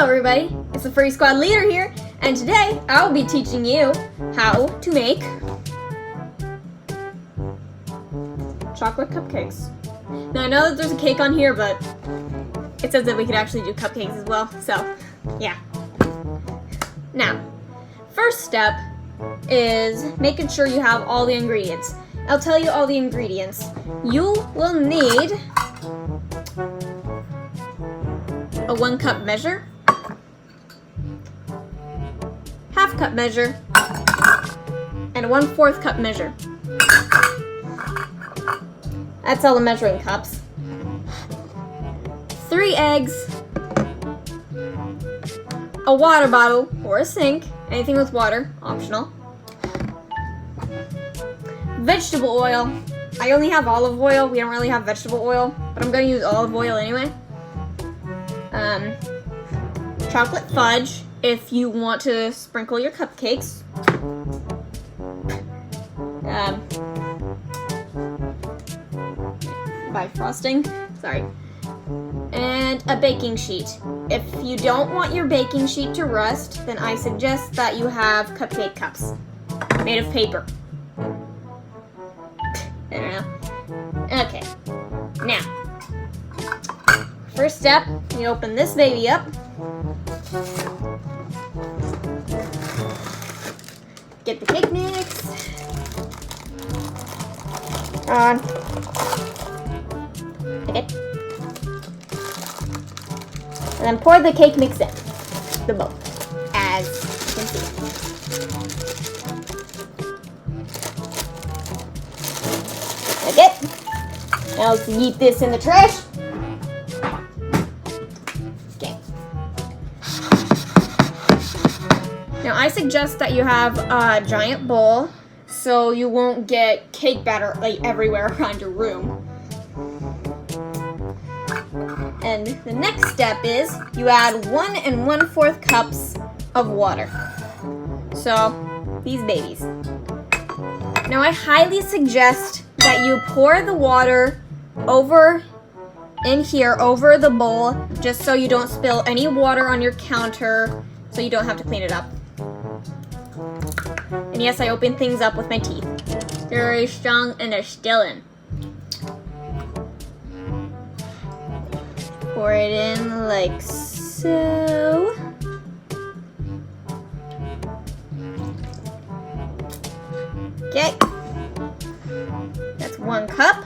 Hello everybody, it's the Furry Squad leader here, and today I will be teaching you how to make chocolate cupcakes. Now I know that there's a cake on here, but it says that we could actually do cupcakes as well, so yeah. Now, first step is making sure you have all the ingredients. I'll tell you all the ingredients. You will need a 1 cup measure, half cup measure, and a 1/4 cup measure. That's all the measuring cups. 3 eggs, a water bottle or a sink, anything with water, optional. Vegetable oil. I only have olive oil. We don't really have vegetable oil, but I'm going to use olive oil anyway. Chocolate fudge if you want to sprinkle your cupcakes. By frosting, sorry. And a baking sheet. If you don't want your baking sheet to rust, then I suggest that you have cupcake cups made of paper. I don't know. Okay. Now, first step, you open this baby up. Get the cake mix. On. Okay. And then pour the cake mix in the bowl, as you can see. Okay. Now let's yeet this in the trash. Okay. Now I suggest that you have a giant bowl so you won't get cake batter like everywhere around your room. And the next step is you add 1 1/4 cups of water. So these babies. Now I highly suggest that you pour the water over in here, over the bowl, just so you don't spill any water on your counter, so you don't have to clean it up. And yes, I open things up with my teeth. They're very strong and they're still in. Pour it in like so. Okay. That's 1 cup.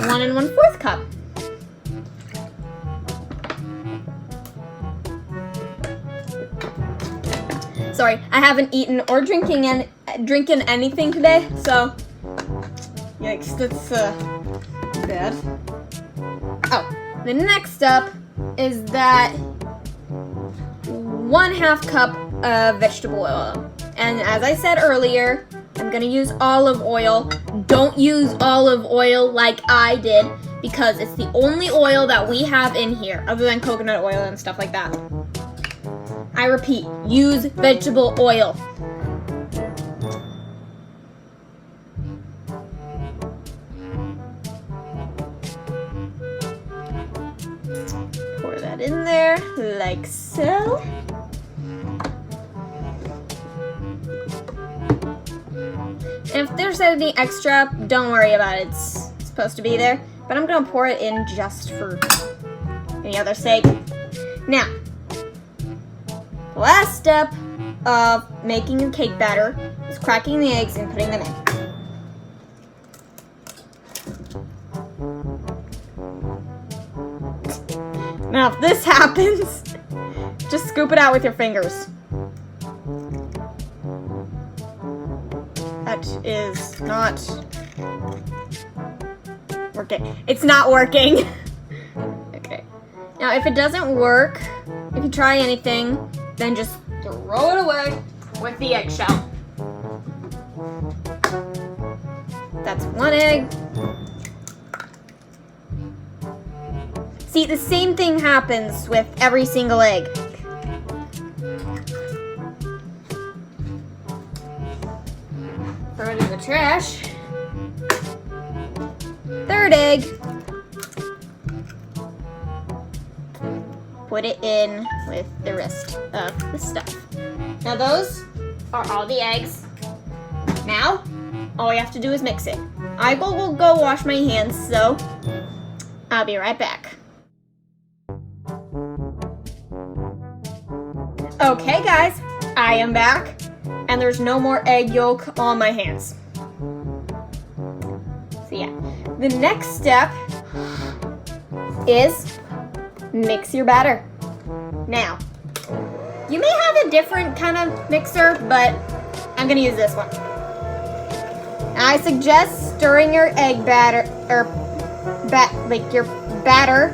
One 1/4 cup. Sorry, I haven't eaten or drinking anything today, so yikes, that's bad. Oh, the next step is that 1/2 cup of vegetable oil. And as I said earlier, I'm gonna use olive oil. Don't use olive oil like I did, because it's the only oil that we have in here, other than coconut oil and stuff like that. I repeat, use vegetable oil. Pour that in there, like so. And if there's any extra, don't worry about it. It's supposed to be there. But I'm gonna pour it in just for any other sake. Now, the last step of making a cake batter is cracking the eggs and putting them in. Now, if this happens, just scoop it out with your fingers. That is not working. It's not working. Okay. Now, if it doesn't work, if you try anything, then just throw it away with the eggshell. That's 1 egg. See, the same thing happens with every single egg. Throw it in the trash. There third egg. Put it in with the rest of the stuff. Now those are all the eggs. Now, all you have to do is mix it. I will go wash my hands, so I'll be right back. Okay guys, I am back, and there's no more egg yolk on my hands. So yeah, the next step is mix your batter. Now, you may have a different kind of mixer, but I'm gonna use this one. I suggest stirring your egg batter, or your batter,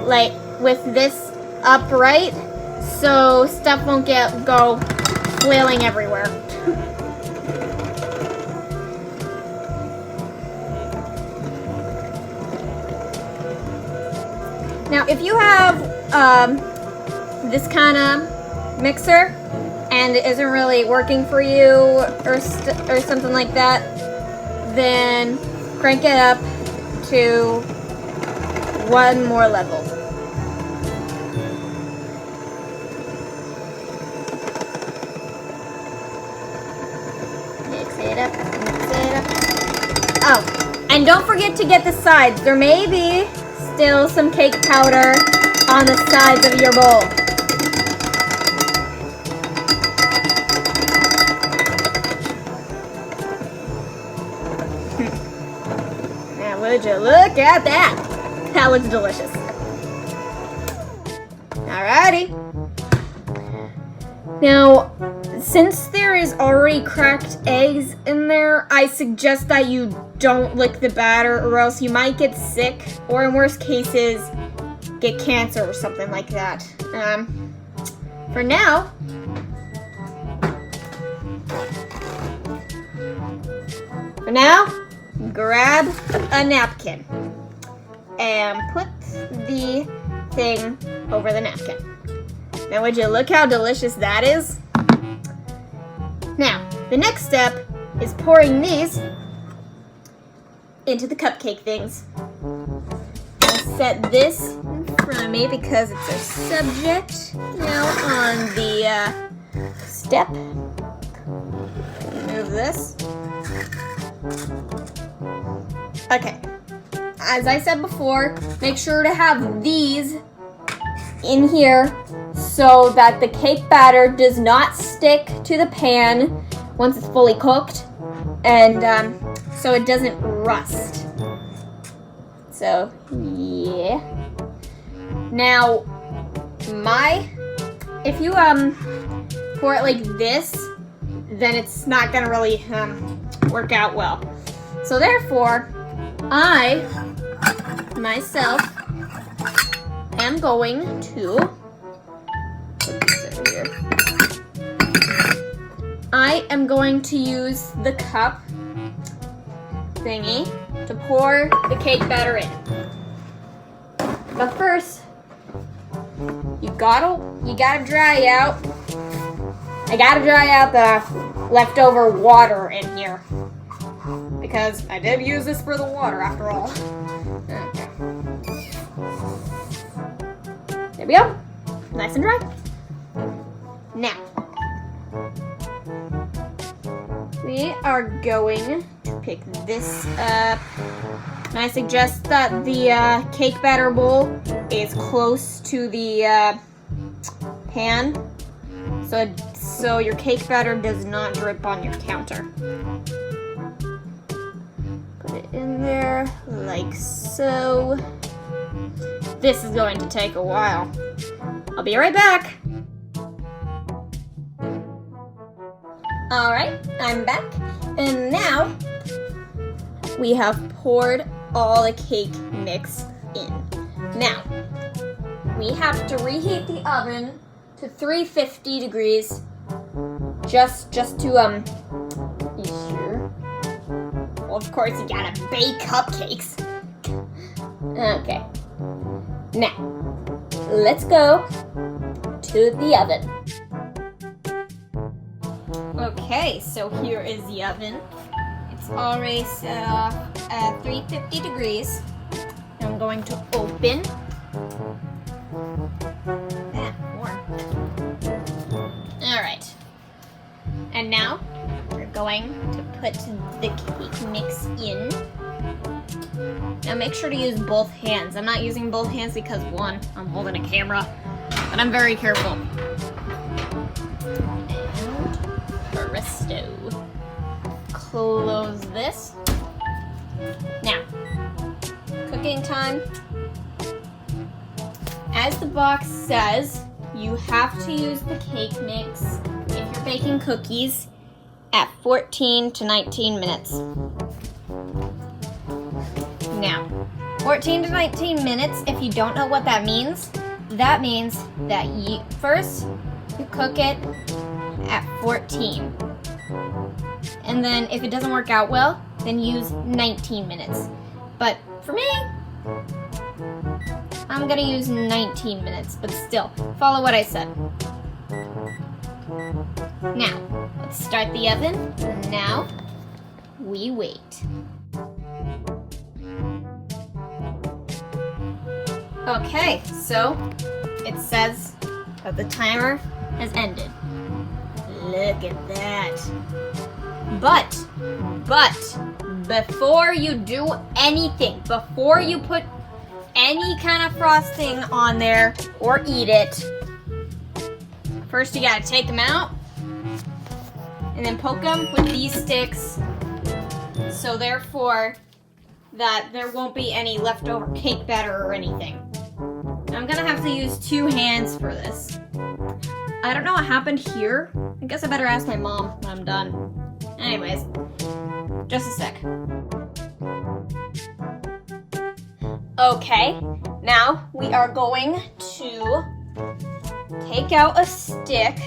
like with this upright, so stuff won't go flailing everywhere. Now, if you have this kind of mixer and it isn't really working for you or something like that, then crank it up to one more level. Mix it up, mix it up. Oh, and don't forget to get the sides. There may be still some cake powder on the sides of your bowl. Now would you look at that? That looks delicious. Alrighty. Now, since there is already cracked eggs in there, I suggest that you don't lick the batter, or else you might get sick, or in worst cases, get cancer or something like that. For now, grab a napkin and put the thing over the napkin. Now, would you look how delicious that is? Now, the next step is pouring these into the cupcake things. I'll set this in front of me because it's our subject. Now on the step, move this. Okay, as I said before, make sure to have these in here so that the cake batter does not stick to the pan once it's fully cooked, and so it doesn't rust. So yeah. Now, if you pour it like this, then it's not gonna really work out well. So therefore, I myself am going to put this over here. I am going to use the cup thingy to pour the cake batter in. But first, you gotta dry out. I gotta dry out the leftover water in here, because I did use this for the water after all. Okay. There we go. Nice and dry. Now, we are going to pick this up. And I suggest that the cake batter bowl is close to the pan, so your cake batter does not drip on your counter. Put it in there like so. This is going to take a while. I'll be right back. Alright, I'm back. And now we have poured all the cake mix in. Now, we have to reheat the oven to 350 degrees just to you sure? Well, of course you gotta bake cupcakes. Okay. Now, let's go to the oven. Okay, so here is the oven. It's already set off at 350 degrees. I'm going to open. Yeah, warm. Alright. And now we're going to put the cake mix in. Now make sure to use both hands. I'm not using both hands because one, I'm holding a camera, but I'm very careful. And presto. Close this. Now, cooking time. As the box says, you have to use the cake mix if you're baking cookies at 14 to 19 minutes. Now, 14 to 19 minutes, if you don't know what that means that you first you cook it at 14. And then if it doesn't work out well, then use 19 minutes. But for me, I'm gonna use 19 minutes, but still, follow what I said. Now, let's start the oven. Now, we wait. Okay, so it says that the timer has ended. Look at that. But, before you do anything, before you put any kind of frosting on there or eat it, first you gotta take them out and then poke them with these sticks, so therefore that there won't be any leftover cake batter or anything. I'm gonna have to use 2 hands for this. I don't know what happened here. I guess I better ask my mom when I'm done. Anyways, just a sec. Okay, now we are going to take out a stick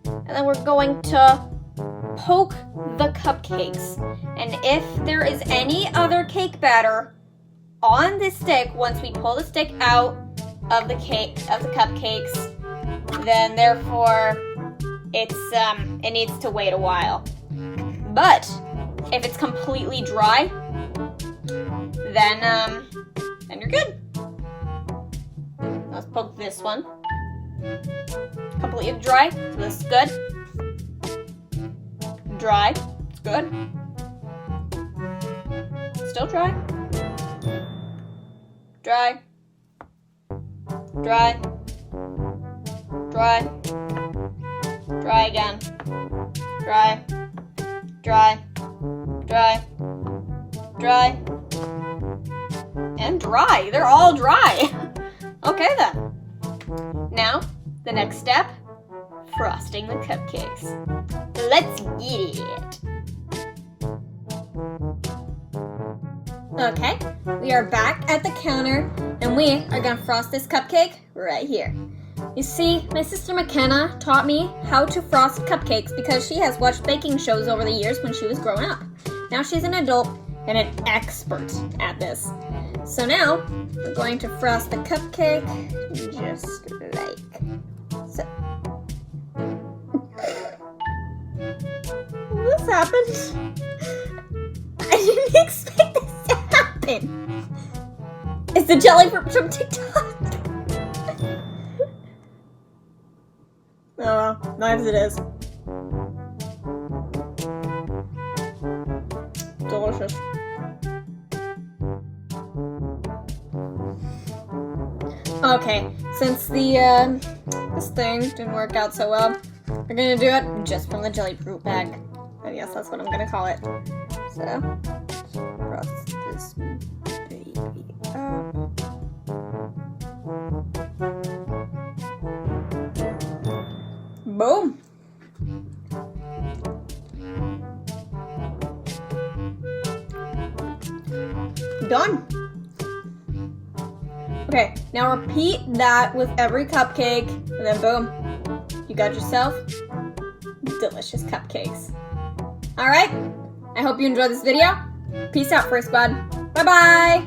and then we're going to poke the cupcakes. And if there is any other cake batter on the stick, once we pull the stick out of the cupcakes, then therefore it needs to wait a while. But if it's completely dry, then you're good. Let's poke this one. Completely dry, so this is good. Dry, it's good. Still dry. Dry. Dry. Dry. Dry again. Dry. Dry. Dry. Dry. And dry. They're all dry. Okay then. Now, the next step, frosting the cupcakes. Let's get it. Okay, we are back at the counter and we are gonna frost this cupcake right here. You see, my sister McKenna taught me how to frost cupcakes because she has watched baking shows over the years when she was growing up. Now she's an adult and an expert at this. So now, we're going to frost the cupcake just like so. This happened. I didn't expect this to happen. It's the jelly from TikTok. Oh well, knives it is. Delicious. Okay, since this thing didn't work out so well, we're gonna do it just from the jelly fruit bag. And yes, that's what I'm gonna call it. So, frost this baby up. Boom! Done! Okay, now repeat that with every cupcake, and then boom, you got yourself delicious cupcakes. Alright, I hope you enjoyed this video. Peace out, Furry Squad. Bye-bye!